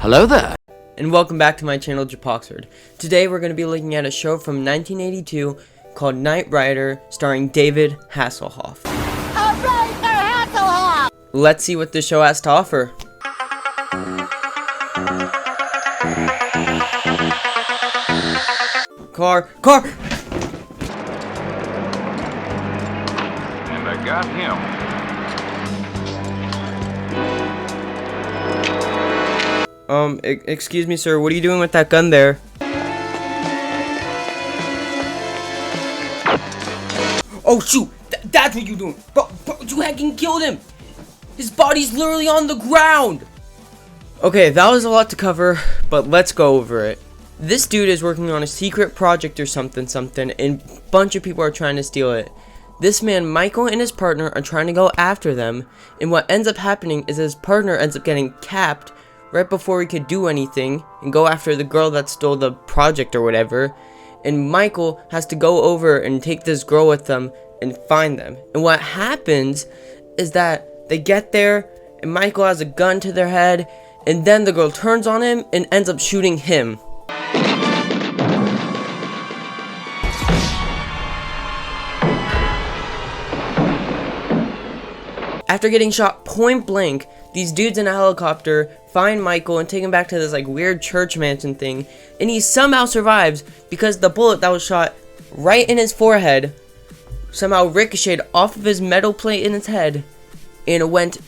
Hello there. And welcome back to my channel, Japoxford. Today we're going to be looking at a show from 1982 called Knight Rider, starring David Hasselhoff. Hooray for Hasselhoff! Let's see what the show has to offer. Car! And I got him. Excuse me, sir, what are you doing with that gun there? Oh, shoot! That's what you're doing! Bro, you hacking killed him! His body's literally on the ground! Okay, that was a lot to cover, but let's go over it. This dude is working on a secret project or something, and a bunch of people are trying to steal it. This man, Michael, and his partner are trying to go after them, and what ends up happening is his partner ends up getting capped right before he could do anything and go after the girl that stole the project or whatever, and Michael has to go over and take this girl with them and find them. And what happens is that they get there and Michael has a gun to their head, and then the girl turns on him and ends up shooting him. After getting shot point blank, these dudes in a helicopter find Michael and take him back to this weird church mansion thing, and he somehow survives because the bullet that was shot right in his forehead somehow ricocheted off of his metal plate in his head and it went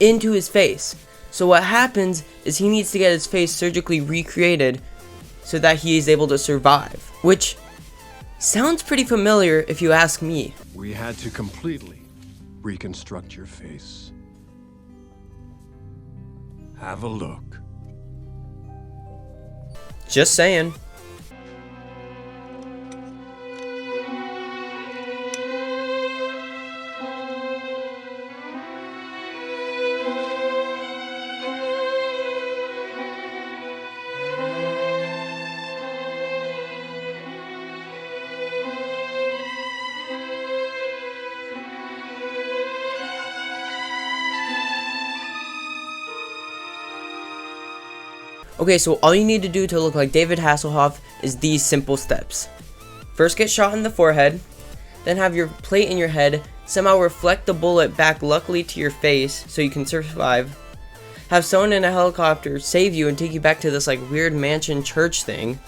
into his face. So what happens is he needs to get his face surgically recreated so that he is able to survive, which sounds pretty familiar if you ask me. We had to completely reconstruct your face. Have a look. Just saying. Okay, so all you need to do to look like David Hasselhoff is these simple steps. First, get shot in the forehead, then have your plate in your head somehow reflect the bullet back luckily to your face so you can survive. Have someone in a helicopter save you and take you back to this weird mansion church thing,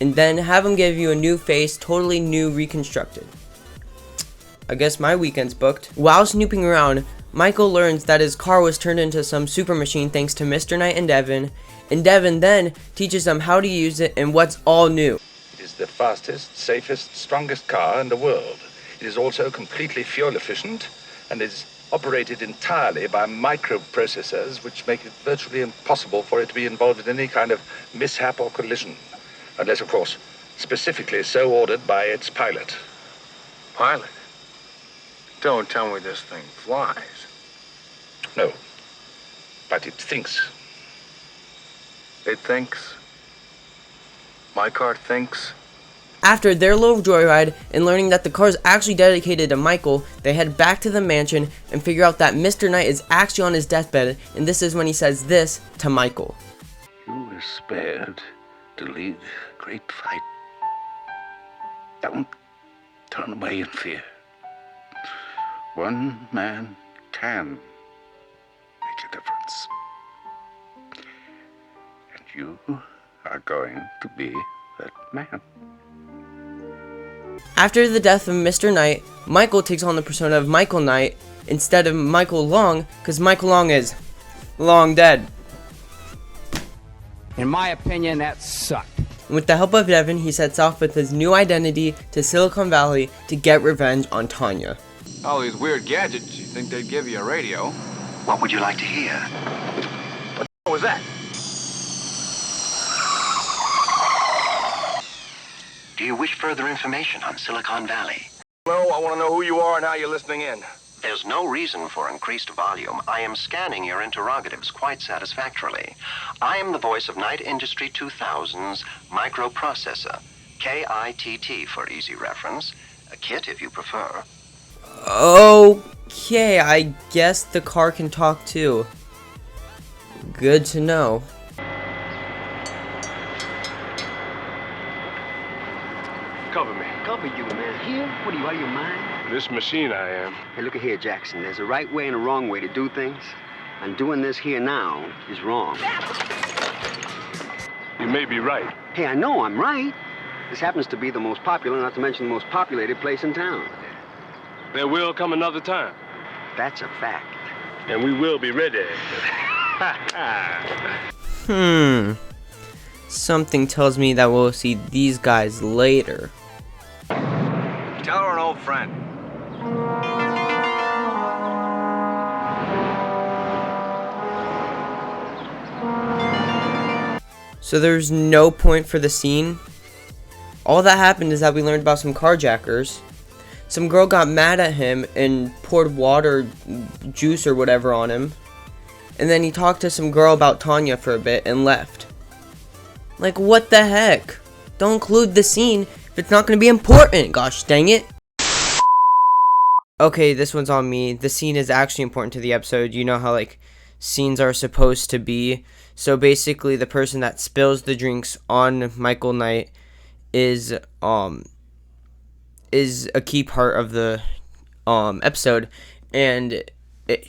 and then have them give you a new face, totally new, reconstructed. I guess my weekend's booked. While snooping around, Michael learns that his car was turned into some super machine thanks to Mr. Knight and Devin then teaches them how to use it and what's all new. It is the fastest, safest, strongest car in the world. It is also completely fuel efficient and is operated entirely by microprocessors which make it virtually impossible for it to be involved in any kind of mishap or collision, unless, of course, specifically so ordered by its pilot. Pilot? Don't tell me this thing flies. No, but it thinks. It thinks. My car thinks. After their little joyride and learning that the car is actually dedicated to Michael, they head back to the mansion and figure out that Mr. Knight is actually on his deathbed, and this is when he says this to Michael. You were spared to lead a great fight. Don't turn away in fear. One man can make a difference. And you are going to be that man. After the death of Mr. Knight, Michael takes on the persona of Michael Knight instead of Michael Long, because Michael Long is long dead. In my opinion, that sucked. And with the help of Devin, he sets off with his new identity to Silicon Valley to get revenge on Tanya. All these weird gadgets, you think they'd give you a radio? What would you like to hear? What was that? Do you wish further information on Silicon Valley? No, I want to know who you are and how you're listening in. There's no reason for increased volume. I am scanning your interrogatives quite satisfactorily. I am the voice of Knight Industry 2000's microprocessor, KITT for easy reference, a KIT if you prefer. Okay, I guess the car can talk too. Good to know. cover me. Cover you, man. Here? What are you, out of your mind? This machine I am. Hey, look at here, Jackson. There's a right way and a wrong way to do things. And doing this here now is wrong. You may be right. Hey, I know I'm right. This happens to be the most popular, not to mention the most populated place in town. There will come another time. That's a fact. And we will be ready. Something tells me that we'll see these guys later. Tell her an old friend. So there's no point for the scene. All that happened is that we learned about some carjackers. Some girl got mad at him and poured water, juice or whatever on him. And then he talked to some girl about Tanya for a bit and left. Like, what the heck? Don't include the scene if it's not going to be important, gosh dang it. Okay, this one's on me. The scene is actually important to the episode. You know how, like, scenes are supposed to be. So basically, the person that spills the drinks on Michael Knight is a key part of the episode, and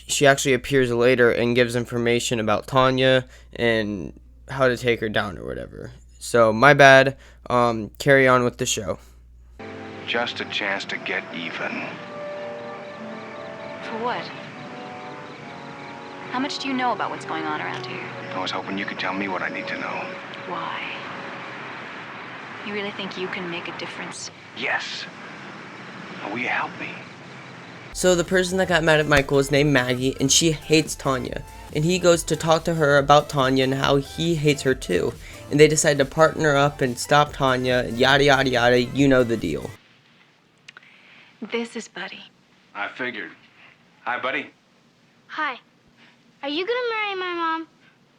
she actually appears later and gives information about Tanya and how to take her down or whatever. So my bad. Carry on with the show. Just a chance to get even. For what? How much do you know about what's going on around here? I was hoping you could tell me what I need to know. Why? You really think you can make a difference? Yes. Will you help me? So the person that got mad at Michael is named Maggie, and she hates Tanya. And he goes to talk to her about Tanya and how he hates her too. And they decide to partner up and stop Tanya, yada yada yada, you know the deal. This is Buddy. I figured. Hi, buddy. Hi. Are you gonna marry my mom?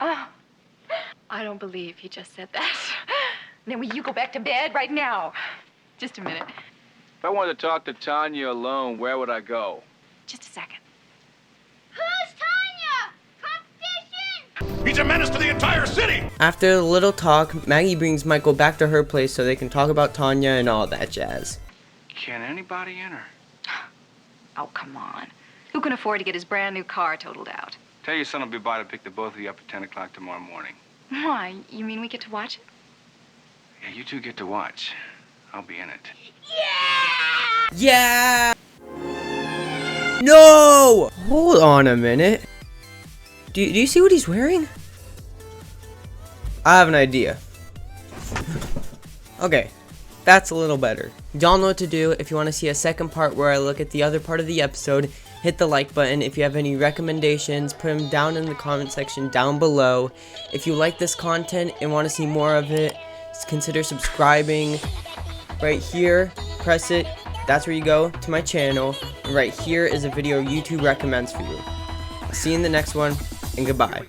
Oh, I don't believe he just said that. Then will you go back to bed right now? Just a minute. If I wanted to talk to Tanya alone, where would I go? Just a second. Who's Tanya? Competition! He's a menace to the entire city! After a little talk, Maggie brings Michael back to her place so they can talk about Tanya and all that jazz. Can anybody enter? Oh, come on. Who can afford to get his brand new car totaled out? Tell your son will be by to pick the both of you up at 10 o'clock tomorrow morning. Why? You mean we get to watch it? Yeah, you two get to watch. I'll be in it. Yeah! No! Hold on a minute. Do you see what he's wearing? I have an idea. Okay, that's a little better. Y'all know what to do. If you want to see a second part where I look at the other part of the episode, hit the like button. If you have any recommendations, put them down in the comment section down below. If you like this content and want to see more of it, consider subscribing. Right here, press it. That's where you go to my channel. And right here is a video YouTube recommends for you. See you in the next one, and goodbye.